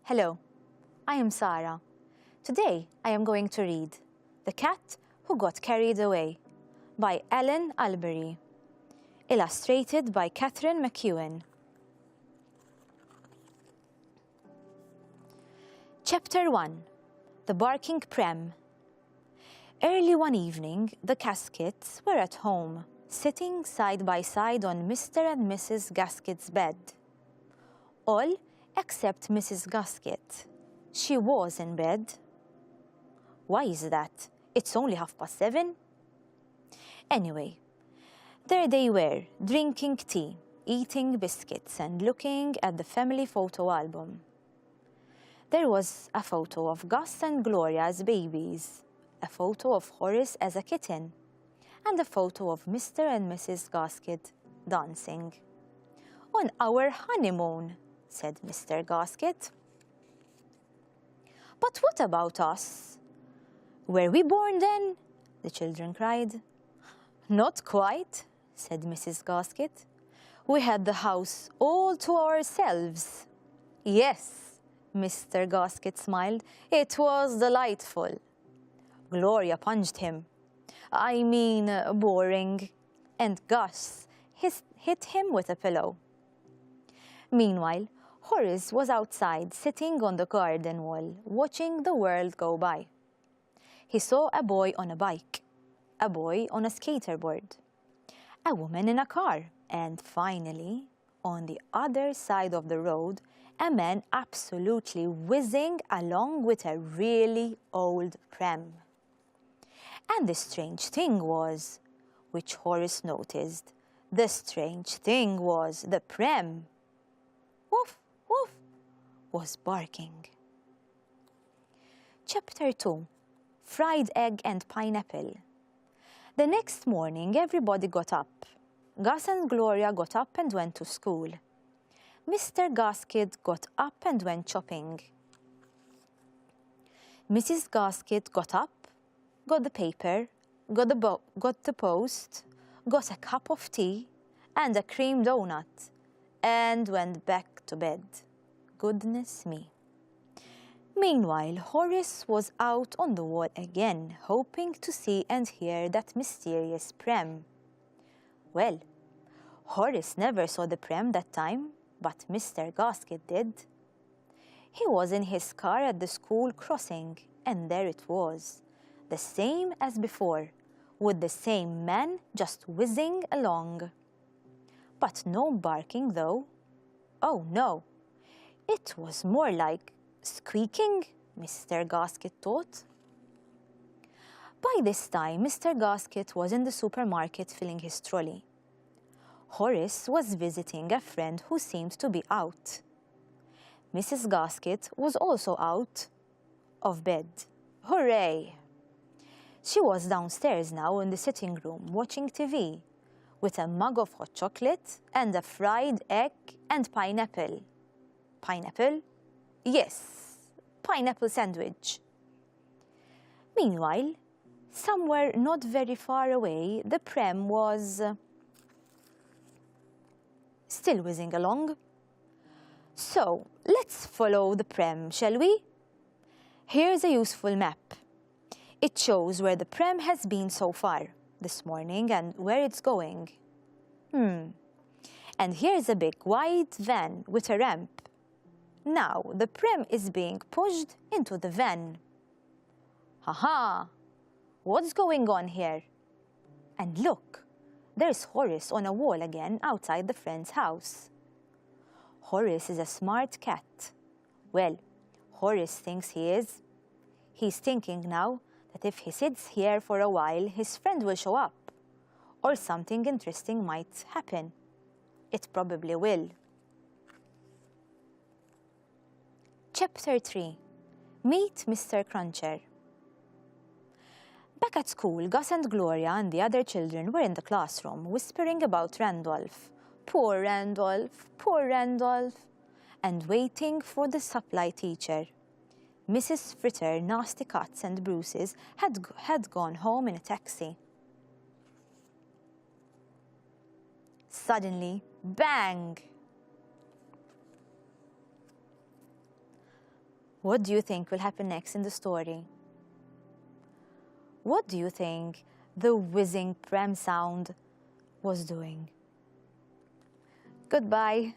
Hello, I am Sarah. Today I am going to read The Cat Who Got Carried Away by Allan Ahlberg, illustrated by Catherine McEwen. Chapter 1. The Barking Prem. Early one evening, the Gaskets were at home, sitting side by side on Mr. and Mrs. Gasket's bed. All except Mrs. Gasket. She was in bed. Why is that? It's only 7:30. Anyway, there they were, drinking tea, eating biscuits, and looking at the family photo album. There was a photo of Gus and Gloria as babies, a photo of Horace as a kitten, and a photo of Mr. and Mrs. Gasket dancing. "On our honeymoon," said Mr. Gasket. "But what about us? Were we born then?" the children cried. "Not quite," said Mrs. Gasket. "We had the house all to ourselves." "Yes," Mr. Gasket smiled. "It was delightful." Gloria punched him. "I mean, boring." And Gus hit him with a pillow. Meanwhile, Horace was outside, sitting on the garden wall, watching the world go by. He saw a boy on a bike, a boy on a skaterboard, a woman in a car, and finally, on the other side of the road, a man absolutely whizzing along with a really old pram. And the strange thing was, which Horace noticed, the strange thing was the pram, woof, woof, was barking. Chapter 2. Fried Egg and Pineapple. The next morning, everybody got up. Gus and Gloria got up and went to school. Mr. Gasket got up and went shopping. Mrs. Gasket got up, got the paper, got the post, got a cup of tea and a cream donut, and went back to bed. Goodness me. Meanwhile, Horace was out on the wall again, hoping to see and hear that mysterious pram. Well, Horace never saw the pram that time, but Mr. Gasket did. He was in his car at the school crossing, and there it was, the same as before, with the same man just whizzing along. But no barking, though. Oh, no. It was more like squeaking, Mr. Gasket thought. By this time, Mr. Gasket was in the supermarket filling his trolley. Horace was visiting a friend who seemed to be out. Mrs. Gasket was also out of bed. Hooray! She was downstairs now in the sitting room watching TV with a mug of hot chocolate and a fried egg and pineapple. Pineapple? Yes, pineapple sandwich. Meanwhile, somewhere not very far away, the pram was still whizzing along. So, let's follow the pram, shall we? Here's a useful map. It shows where the pram has been so far this morning and where it's going. And here's a big wide van with a ramp. Now the pram is being pushed into the van. Ha! What's going on here? And look, there's Horace on a wall again outside the friend's house. Horace is a smart cat. Well, Horace thinks he is. He's thinking now that if he sits here for a while, his friend will show up, or something interesting might happen. It probably will. Chapter 3. Meet Mr. Cruncher. Back at school, Gus and Gloria and the other children were in the classroom, whispering about Randolph. Poor Randolph, poor Randolph, and waiting for the supply teacher. Mrs. Fritter, nasty cuts and bruises, had gone home in a taxi. Suddenly, bang! What do you think will happen next in the story? What do you think the whizzing pram sound was doing? Goodbye.